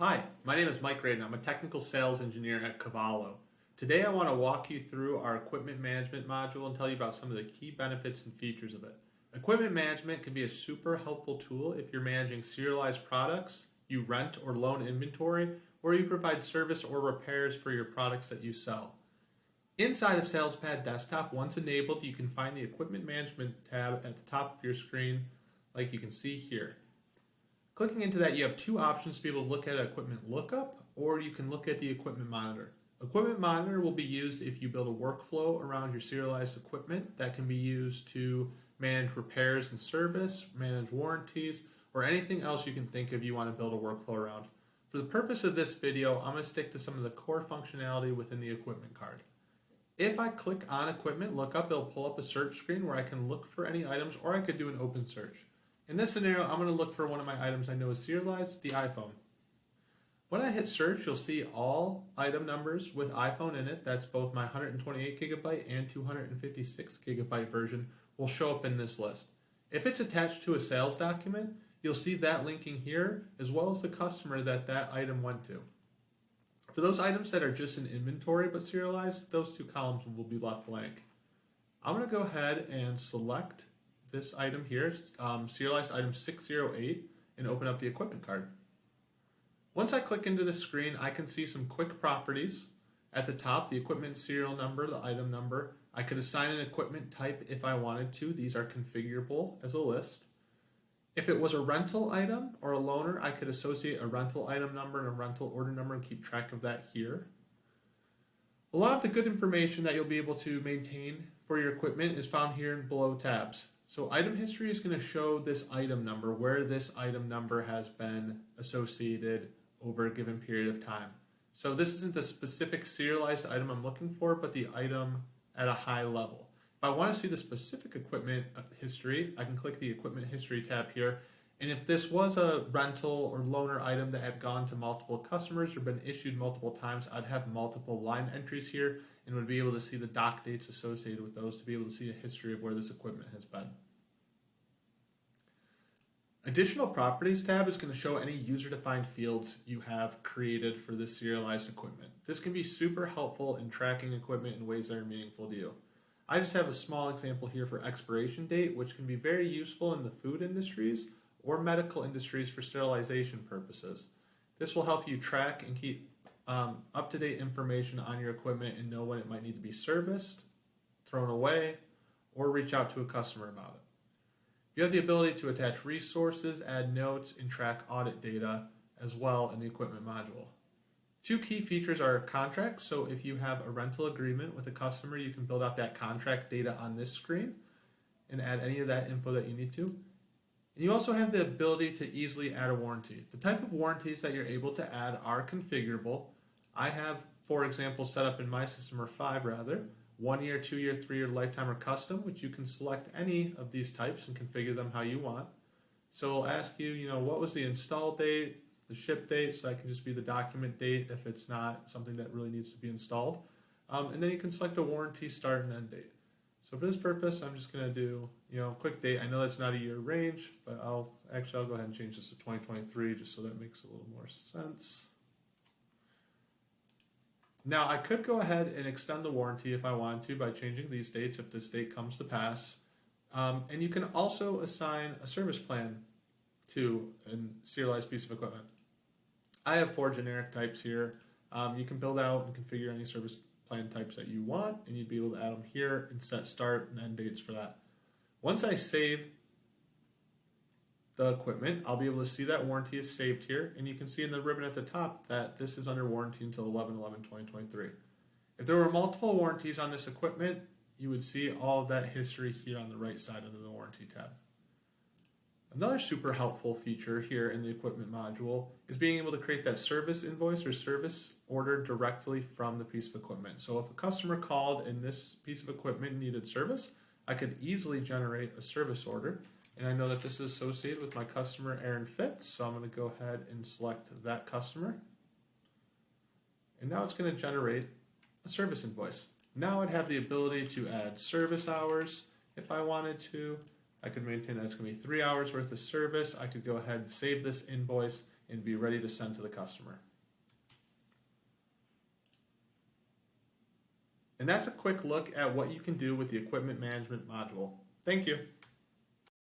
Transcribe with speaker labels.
Speaker 1: Hi, my name is Mike Radin. I'm a technical sales engineer at Cavallo. Today I want to walk you through our equipment management module and tell you about some of the key benefits and features of it. Equipment management can be a super helpful tool if you're managing serialized products, you rent or loan inventory, or you provide service or repairs for your products that you sell. Inside of SalesPad Desktop, once enabled, you can find the Equipment Management tab at the top of your screen like you can see here. Clicking into that, you have two options to be able to look at equipment lookup, or you can look at the equipment monitor. Equipment monitor will be used if you build a workflow around your serialized equipment that can be used to manage repairs and service, manage warranties, or anything else you can think of you want to build a workflow around. For the purpose of this video, I'm going to stick to some of the core functionality within the equipment card. If I click on equipment lookup, it'll pull up a search screen where I can look for any items, or I could do an open search. In this scenario, I'm going to look for one of my items I know is serialized, the iPhone. When I hit search, you'll see all item numbers with iPhone in it. That's both my 128 gigabyte and 256 gigabyte version will show up in this list. If it's attached to a sales document, you'll see that linking here, as well as the customer that item went to. For those items that are just in inventory but serialized, those two columns will be left blank. I'm going to go ahead and select this item here, serialized item 608, and open up the equipment card. Once I click into the screen, I can see some quick properties. At the top, the equipment serial number, the item number. I could assign an equipment type if I wanted to. These are configurable as a list. If it was a rental item or a loaner, I could associate a rental item number and a rental order number and keep track of that here. A lot of the good information that you'll be able to maintain for your equipment is found here in below tabs. So item history is going to show this item number, where this item number has been associated over a given period of time. So this isn't the specific serialized item I'm looking for, but the item at a high level. If I want to see the specific equipment history, I can click the equipment history tab here. And if this was a rental or loaner item that had gone to multiple customers or been issued multiple times, I'd have multiple line entries here and would be able to see the doc dates associated with those to be able to see a history of where this equipment has been. Additional Properties tab is going to show any user-defined fields you have created for this serialized equipment. This can be super helpful in tracking equipment in ways that are meaningful to you. I just have a small example here for expiration date, which can be very useful in the food industries or medical industries for sterilization purposes. This will help you track and keep up-to-date information on your equipment and know when it might need to be serviced, thrown away, or reach out to a customer about it. You have the ability to attach resources, add notes, and track audit data as well in the equipment module. Two key features are contracts. So if you have a rental agreement with a customer, you can build out that contract data on this screen and add any of that info that you need to. And you also have the ability to easily add a warranty. The type of warranties that you're able to add are configurable. I have, for example, set up in my system, or 5 rather, 1 year, 2 year, 3 year, lifetime, or custom, which you can select any of these types and configure them how you want. So it'll ask you, what was the install date, the ship date, so that can just be the document date if it's not something that really needs to be installed. And then you can select a warranty start and end date. So for this purpose, I'm just going to do, quick date. I know that's not a year range, but I'll go ahead and change this to 2023 just so that makes a little more sense. Now, I could go ahead and extend the warranty if I wanted to by changing these dates if this date comes to pass. And you can also assign a service plan to a serialized piece of equipment. I have 4 generic types here. You can build out and configure any service plan types that you want, and you'd be able to add them here and set start and end dates for that. Once I save the equipment, I'll be able to see that warranty is saved here, and you can see in the ribbon at the top that this is under warranty until 11/11/2023. If there were multiple warranties on this equipment, you would see all of that history here on the right side under the warranty tab. Another super helpful feature here in the equipment module is being able to create that service invoice or service order directly from the piece of equipment. So if a customer called and this piece of equipment needed service, I could easily generate a service order. And I know that this is associated with my customer, Aaron Fitz, so I'm going to go ahead and select that customer. And now it's going to generate a service invoice. Now I'd have the ability to add service hours if I wanted to. I could maintain that it's going to be 3 hours worth of service. I could go ahead and save this invoice and be ready to send to the customer. And that's a quick look at what you can do with the equipment management module. Thank you.